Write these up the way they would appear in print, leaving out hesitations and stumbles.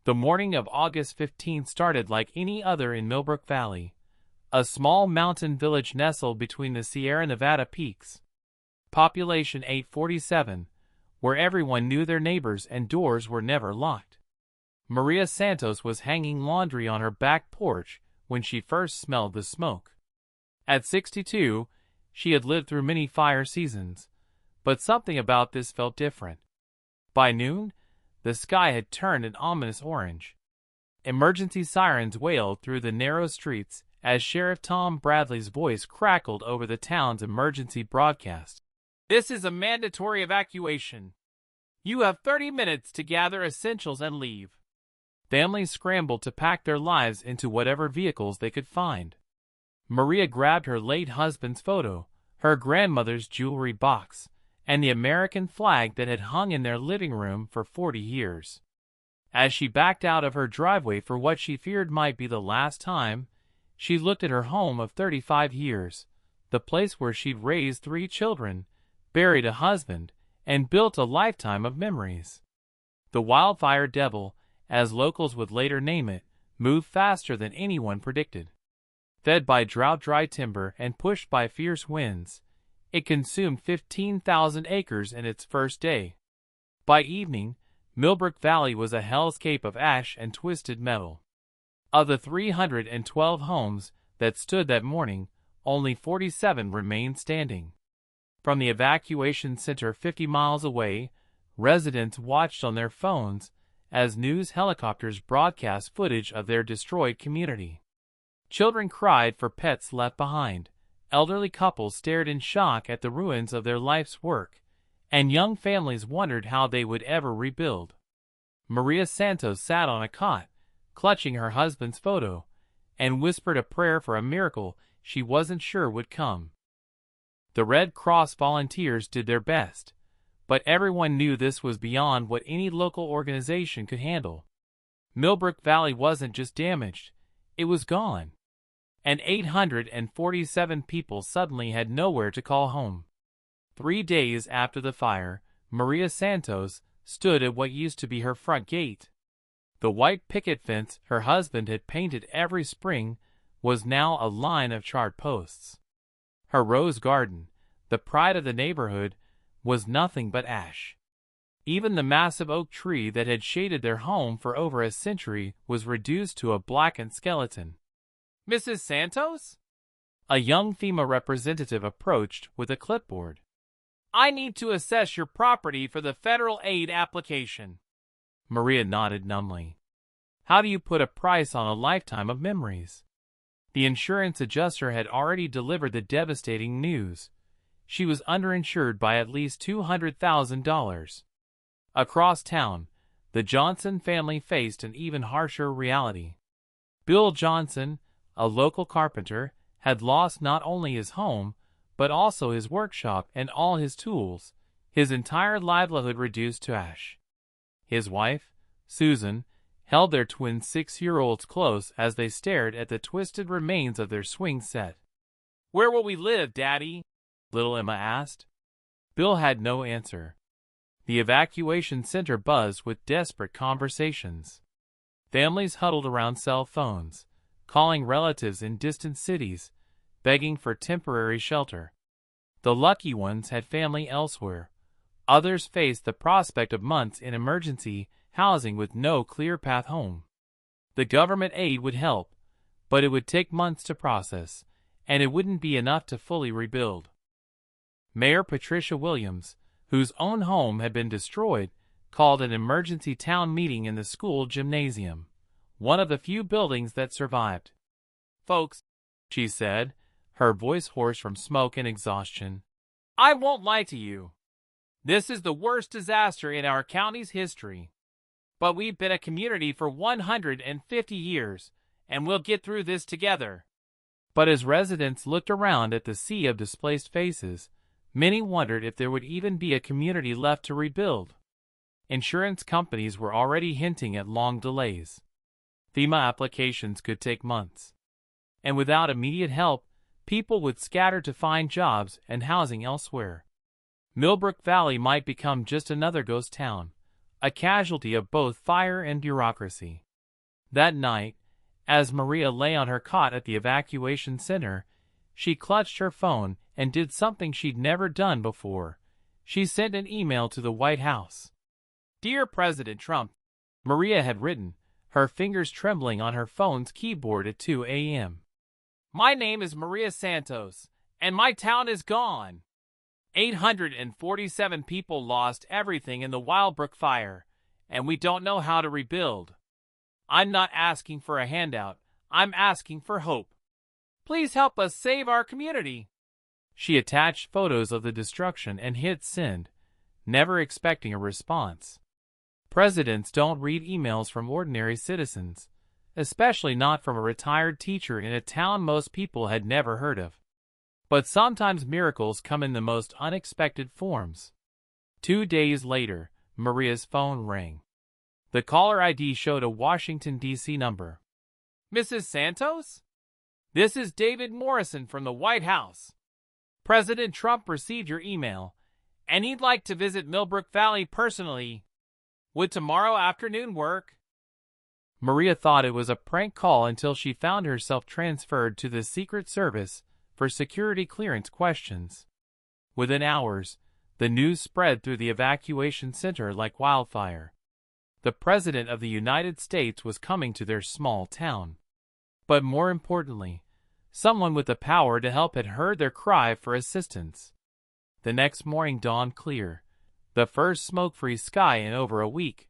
The morning of August 15 started like any other in Millbrook Valley, a small mountain village nestled between the Sierra Nevada peaks. Population 847, where everyone knew their neighbors and doors were never locked. Maria Santos was hanging laundry on her back porch when she first smelled the smoke. At 62, she had lived through many fire seasons, but something about this felt different. By noon, the sky had turned an ominous orange. Emergency sirens wailed through the narrow streets as Sheriff Tom Bradley's voice crackled over the town's emergency broadcast. "This is a mandatory evacuation. You have 30 minutes to gather essentials and leave." Families scrambled to pack their lives into whatever vehicles they could find. Maria grabbed her late husband's photo, her grandmother's jewelry box, and the American flag that had hung in their living room for 40 years. As she backed out of her driveway for what she feared might be the last time, she looked at her home of 35 years, the place where she'd raised 3 children, buried a husband, and built a lifetime of memories. The wildfire devil, as locals would later name it, moved faster than anyone predicted. Fed by drought-dry timber and pushed by fierce winds, it consumed 15,000 acres in its first day. By evening, Millbrook Valley was a hellscape of ash and twisted metal. Of the 312 homes that stood that morning, only 47 remained standing. From the evacuation center 50 miles away, residents watched on their phones as news helicopters broadcast footage of their destroyed community. Children cried for pets left behind. Elderly couples stared in shock at the ruins of their life's work, and young families wondered how they would ever rebuild. Maria Santos sat on a cot, clutching her husband's photo, and whispered a prayer for a miracle she wasn't sure would come. The Red Cross volunteers did their best, but everyone knew this was beyond what any local organization could handle. Millbrook Valley wasn't just damaged, it was gone. And 847 people suddenly had nowhere to call home. 3 days after the fire, Maria Santos stood at what used to be her front gate. The white picket fence her husband had painted every spring was now a line of charred posts. Her rose garden, the pride of the neighborhood, was nothing but ash. Even the massive oak tree that had shaded their home for over a century was reduced to a blackened skeleton. "Mrs. Santos?" A young FEMA representative approached with a clipboard. "I need to assess your property for the federal aid application." Maria nodded numbly. How do you put a price on a lifetime of memories? The insurance adjuster had already delivered the devastating news. She was underinsured by at least $200,000. Across town, the Johnson family faced an even harsher reality. Bill Johnson, a local carpenter, had lost not only his home, but also his workshop and all his tools, his entire livelihood reduced to ash. His wife, Susan, held their twin 6-year-olds close as they stared at the twisted remains of their swing set. "Where will we live, Daddy?" little Emma asked. Bill had no answer. The evacuation center buzzed with desperate conversations. Families huddled around cell phones, calling relatives in distant cities, begging for temporary shelter. The lucky ones had family elsewhere. Others faced the prospect of months in emergency housing with no clear path home. The government aid would help, but it would take months to process, and it wouldn't be enough to fully rebuild. Mayor Patricia Williams, whose own home had been destroyed, called an emergency town meeting in the school gymnasium, one of the few buildings that survived. "Folks," she said, her voice hoarse from smoke and exhaustion, "I won't lie to you. This is the worst disaster in our county's history. But we've been a community for 150 years, and we'll get through this together." But as residents looked around at the sea of displaced faces, many wondered if there would even be a community left to rebuild. Insurance companies were already hinting at long delays. FEMA applications could take months. And without immediate help, people would scatter to find jobs and housing elsewhere. Millbrook Valley might become just another ghost town, a casualty of both fire and bureaucracy. That night, as Maria lay on her cot at the evacuation center, she clutched her phone and did something she'd never done before. She sent an email to the White House. "Dear President Trump," Maria had written, her fingers trembling on her phone's keyboard at 2 a.m. "My name is Maria Santos, and my town is gone. 847 people lost everything in the Millbrook fire, and we don't know how to rebuild. I'm not asking for a handout, I'm asking for hope. Please help us save our community." She attached photos of the destruction and hit send, never expecting a response. Presidents don't read emails from ordinary citizens, especially not from a retired teacher in a town most people had never heard of. But sometimes miracles come in the most unexpected forms. 2 days later, Maria's phone rang. The caller ID showed a Washington, D.C. number. "Mrs. Santos? This is David Morrison from the White House. President Trump received your email, and he'd like to visit Millbrook Valley personally. Would tomorrow afternoon work?" Maria thought it was a prank call until she found herself transferred to the Secret Service for security clearance questions. Within hours, the news spread through the evacuation center like wildfire. The President of the United States was coming to their small town. But more importantly, someone with the power to help had heard their cry for assistance. The next morning dawned clear, the first smoke-free sky in over a week.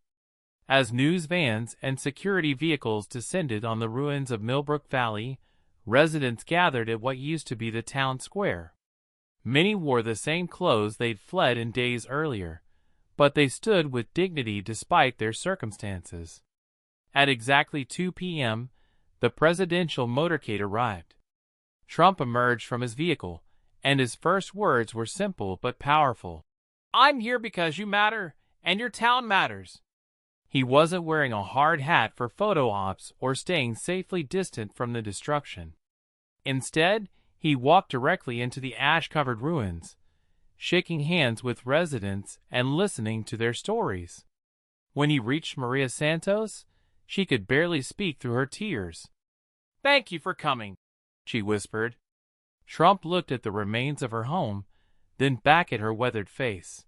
As news vans and security vehicles descended on the ruins of Millbrook Valley, residents gathered at what used to be the town square. Many wore the same clothes they'd fled in days earlier, but they stood with dignity despite their circumstances. At exactly 2 p.m., the presidential motorcade arrived. Trump emerged from his vehicle, and his first words were simple but powerful. "I'm here because you matter, and your town matters." He wasn't wearing a hard hat for photo ops or staying safely distant from the destruction. Instead, he walked directly into the ash-covered ruins, shaking hands with residents and listening to their stories. When he reached Maria Santos, she could barely speak through her tears. "Thank you for coming," she whispered. Trump looked at the remains of her home, then back at her weathered face.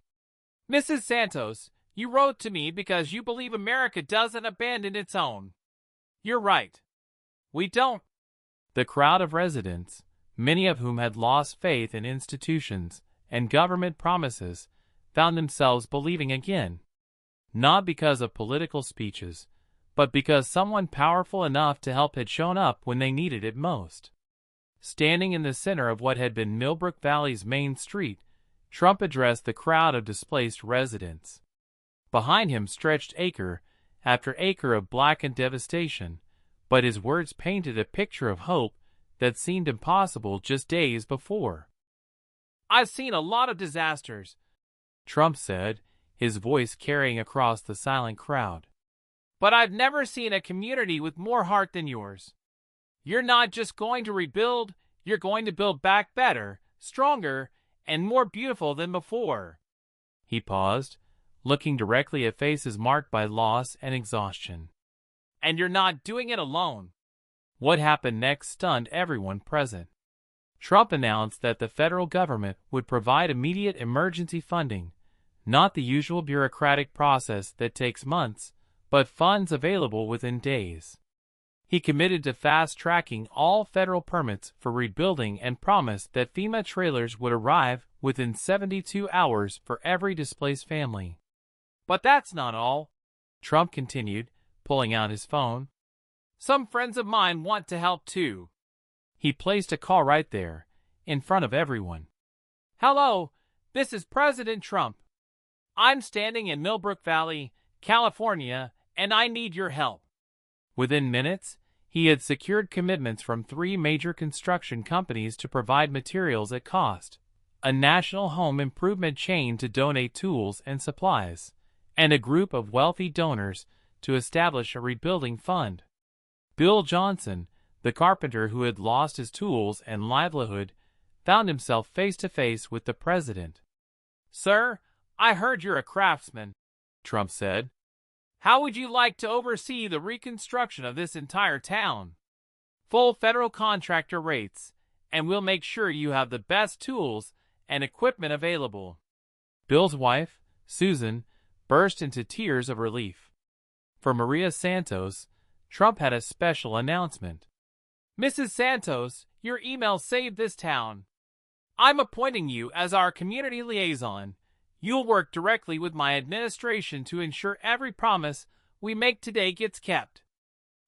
"Mrs. Santos, you wrote to me because you believe America doesn't abandon its own. You're right. We don't." The crowd of residents, many of whom had lost faith in institutions and government promises, found themselves believing again. Not because of political speeches, but because someone powerful enough to help had shown up when they needed it most. Standing in the center of what had been Millbrook Valley's main street, Trump addressed the crowd of displaced residents. Behind him stretched acre after acre of blackened devastation, but his words painted a picture of hope that seemed impossible just days before. "I've seen a lot of disasters," Trump said, his voice carrying across the silent crowd. "But I've never seen a community with more heart than yours. You're not just going to rebuild, you're going to build back better, stronger, and more beautiful than before." He paused, looking directly at faces marked by loss and exhaustion. "And you're not doing it alone." What happened next stunned everyone present. Trump announced that the federal government would provide immediate emergency funding, not the usual bureaucratic process that takes months, but funds available within days. He committed to fast-tracking all federal permits for rebuilding and promised that FEMA trailers would arrive within 72 hours for every displaced family. "But that's not all," Trump continued, pulling out his phone. "Some friends of mine want to help too." He placed a call right there, in front of everyone. "Hello, this is President Trump. I'm standing in Millbrook Valley, California, and I need your help." Within minutes, he had secured commitments from 3 major construction companies to provide materials at cost, a national home improvement chain to donate tools and supplies, and a group of wealthy donors to establish a rebuilding fund. Bill Johnson, the carpenter who had lost his tools and livelihood, found himself face to face with the president. "Sir, I heard you're a craftsman. Trump said. How would you like to oversee the reconstruction of this entire town? Full federal contractor rates, and we'll make sure you have the best tools and equipment available. Bill's wife, Susan, burst into tears of relief. For Maria Santos, Trump had a special announcement. Mrs. Santos, your email saved this town. I'm appointing you as our community liaison. You'll work directly with my administration to ensure every promise we make today gets kept.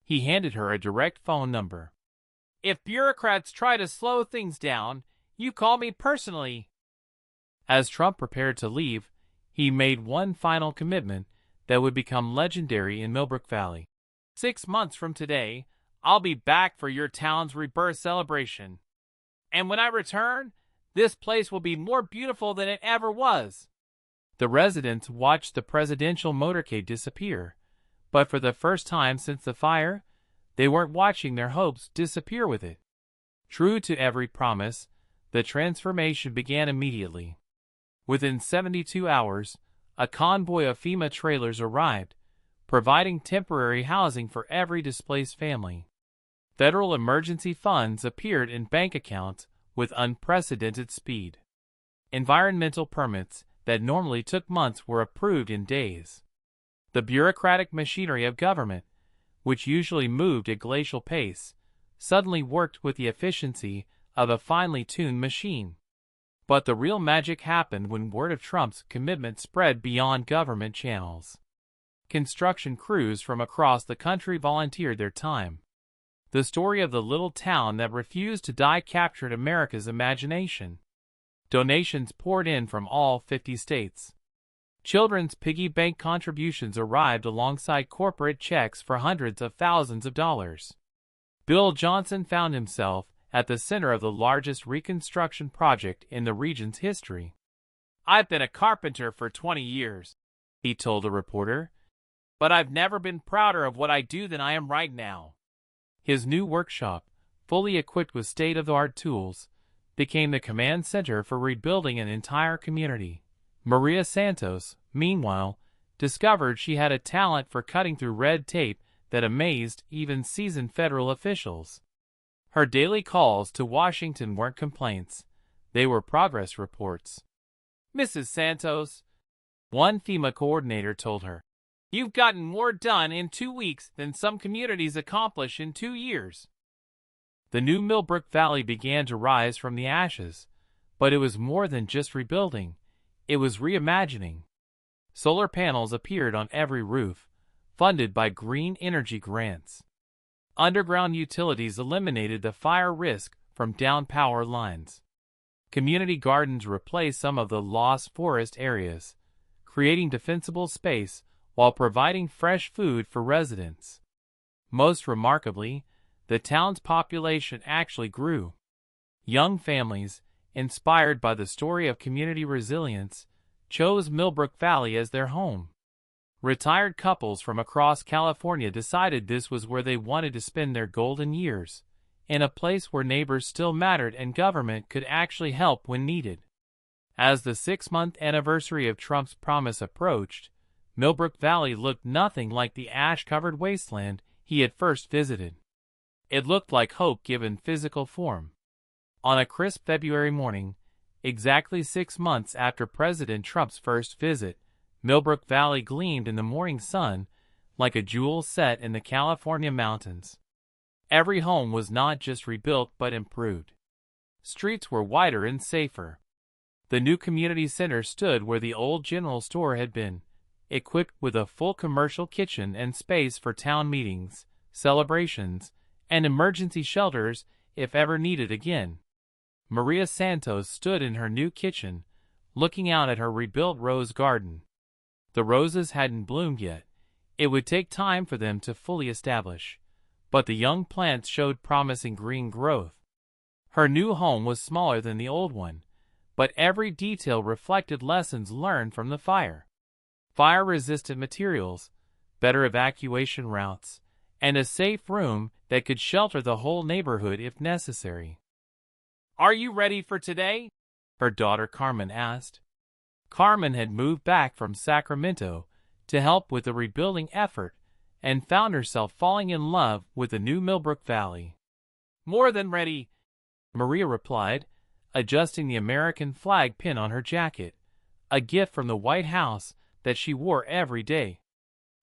He handed her a direct phone number. If bureaucrats try to slow things down, you call me personally. As Trump prepared to leave, he made one final commitment that would become legendary in Millbrook Valley. 6 months from today, I'll be back for your town's rebirth celebration. And when I return, this place will be more beautiful than it ever was. The residents watched the presidential motorcade disappear, but for the first time since the fire, they weren't watching their hopes disappear with it. True to every promise, the transformation began immediately. Within 72 hours, a convoy of FEMA trailers arrived, providing temporary housing for every displaced family. Federal emergency funds appeared in bank accounts with unprecedented speed. Environmental permits that normally took months were approved in days. The bureaucratic machinery of government, which usually moved at glacial pace, suddenly worked with the efficiency of a finely tuned machine. But the real magic happened when word of Trump's commitment spread beyond government channels. Construction crews from across the country volunteered their time. The story of the little town that refused to die captured America's imagination. Donations poured in from all 50 states. Children's piggy bank contributions arrived alongside corporate checks for hundreds of thousands of dollars. Bill Johnson found himself at the center of the largest reconstruction project in the region's history. I've been a carpenter for 20 years, he told a reporter, but I've never been prouder of what I do than I am right now. His new workshop, fully equipped with state-of-the-art tools, became the command center for rebuilding an entire community. Maria Santos, meanwhile, discovered she had a talent for cutting through red tape that amazed even seasoned federal officials. Her daily calls to Washington weren't complaints, they were progress reports. Mrs. Santos, one FEMA coordinator told her, you've gotten more done in 2 weeks than some communities accomplish in 2 years. The new Millbrook Valley began to rise from the ashes, but it was more than just rebuilding, it was reimagining. Solar panels appeared on every roof, funded by green energy grants. Underground utilities eliminated the fire risk from down power lines. Community gardens replaced some of the lost forest areas, creating defensible space while providing fresh food for residents. Most remarkably, the town's population actually grew. Young families, inspired by the story of community resilience, chose Millbrook Valley as their home. Retired couples from across California decided this was where they wanted to spend their golden years, in a place where neighbors still mattered and government could actually help when needed. As the 6-month anniversary of Trump's promise approached, Millbrook Valley looked nothing like the ash-covered wasteland he had first visited. It looked like hope given physical form. On a crisp February morning, exactly 6 months after President Trump's first visit, Millbrook Valley gleamed in the morning sun like a jewel set in the California mountains. Every home was not just rebuilt but improved. Streets were wider and safer. The new community center stood where the old general store had been, equipped with a full commercial kitchen and space for town meetings, celebrations, and emergency shelters if ever needed again. Maria Santos stood in her new kitchen, looking out at her rebuilt rose garden. The roses hadn't bloomed yet. It would take time for them to fully establish, but the young plants showed promising green growth. Her new home was smaller than the old one, but every detail reflected lessons learned from the fire. Fire-resistant materials, better evacuation routes, and a safe room that could shelter the whole neighborhood if necessary. "Are you ready for today?" her daughter Carmen asked. Carmen had moved back from Sacramento to help with the rebuilding effort and found herself falling in love with the new Millbrook Valley. "More than ready," Maria replied, adjusting the American flag pin on her jacket, a gift from the White House that she wore every day.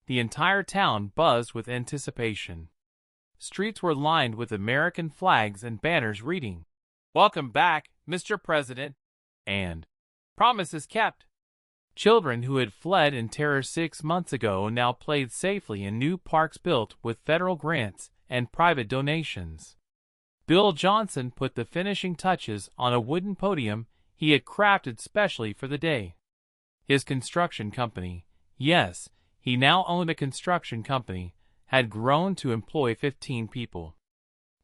The entire town buzzed with anticipation. Streets were lined with American flags and banners reading, "Welcome back, Mr. President," and "Promises kept." Children who had fled in terror 6 months ago now played safely in new parks built with federal grants and private donations. Bill Johnson put the finishing touches on a wooden podium he had crafted specially for the day. His construction company, yes, he now owned a construction company, had grown to employ 15 people.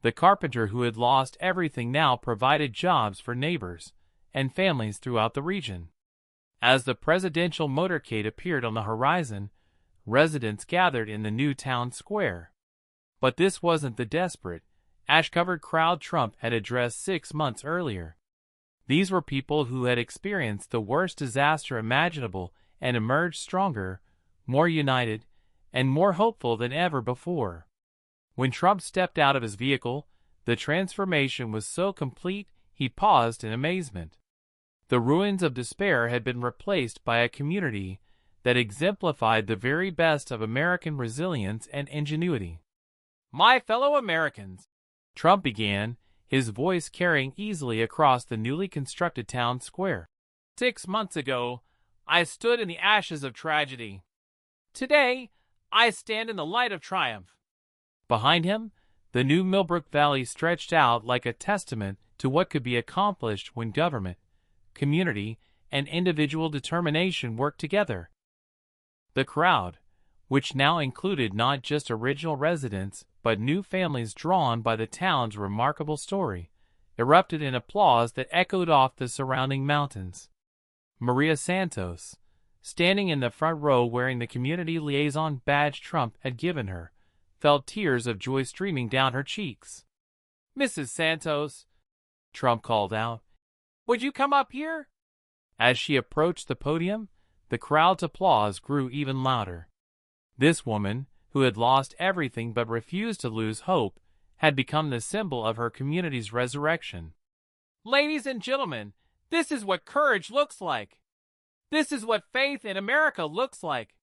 The carpenter who had lost everything now provided jobs for neighbors and families throughout the region. As the presidential motorcade appeared on the horizon, residents gathered in the new town square. But this wasn't the desperate, ash-covered crowd Trump had addressed 6 months earlier. These were people who had experienced the worst disaster imaginable and emerged stronger, more united, and more hopeful than ever before. When Trump stepped out of his vehicle, the transformation was so complete he paused in amazement. The ruins of despair had been replaced by a community that exemplified the very best of American resilience and ingenuity. "My fellow Americans," Trump began, his voice carrying easily across the newly constructed town square. "6 months ago, I stood in the ashes of tragedy. Today, I stand in the light of triumph." Behind him, the new Millbrook Valley stretched out like a testament to what could be accomplished when government, community, and individual determination worked together. The crowd, which now included not just original residents but new families drawn by the town's remarkable story, erupted in applause that echoed off the surrounding mountains. Maria Santos, standing in the front row wearing the community liaison badge Trump had given her, felt tears of joy streaming down her cheeks. "Mrs. Santos," Trump called out, "would you come up here?" As she approached the podium, the crowd's applause grew even louder. This woman, who had lost everything but refused to lose hope, had become the symbol of her community's resurrection. "Ladies and gentlemen, this is what courage looks like. This is what faith in America looks like."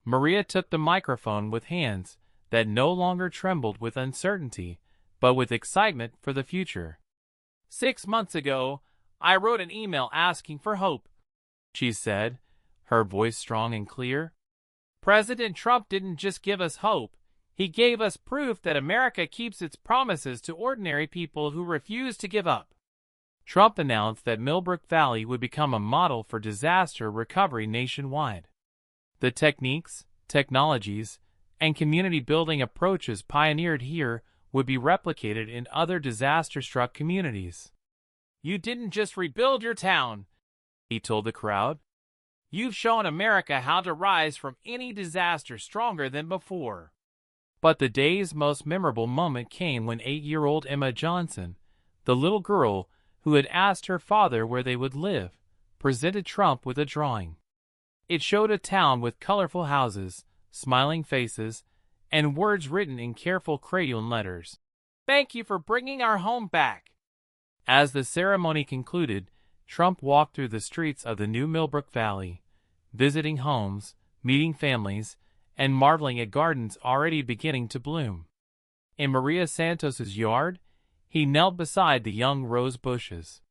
Maria took the microphone with hands that no longer trembled with uncertainty, but with excitement for the future. "6 months ago, I wrote an email asking for hope," she said, her voice strong and clear. "President Trump didn't just give us hope, he gave us proof that America keeps its promises to ordinary people who refuse to give up." Trump announced that Millbrook Valley would become a model for disaster recovery nationwide. The techniques, technologies, and community-building approaches pioneered here would be replicated in other disaster-struck communities. "You didn't just rebuild your town," he told the crowd. "You've shown America how to rise from any disaster stronger than before." But the day's most memorable moment came when 8-year-old Emma Johnson, the little girl who had asked her father where they would live, presented Trump with a drawing. It showed a town with colorful houses, smiling faces, and words written in careful crayon letters. "Thank you for bringing our home back." As the ceremony concluded, Trump walked through the streets of the new Millbrook Valley, visiting homes, meeting families, and marveling at gardens already beginning to bloom. In Maria Santos's yard, he knelt beside the young rose bushes.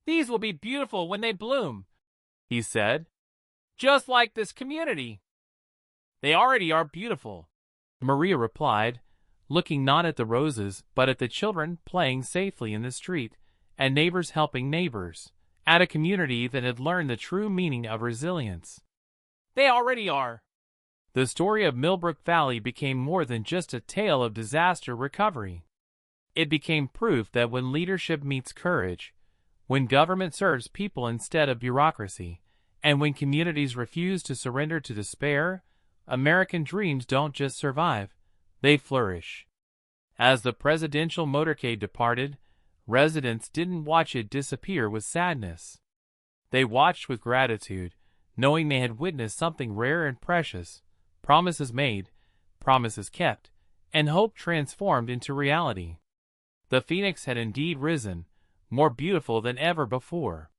"These will be beautiful when they bloom," he said. "Just like this community." "They already are beautiful," Maria replied, looking not at the roses but at the children playing safely in the street, and neighbors helping neighbors, at a community that had learned the true meaning of resilience. "They already are." The story of Millbrook Valley became more than just a tale of disaster recovery. It became proof that when leadership meets courage, when government serves people instead of bureaucracy, and when communities refuse to surrender to despair, American dreams don't just survive, they flourish. As the presidential motorcade departed, residents didn't watch it disappear with sadness. They watched with gratitude, knowing they had witnessed something rare and precious, promises made, promises kept, and hope transformed into reality. The phoenix had indeed risen, more beautiful than ever before.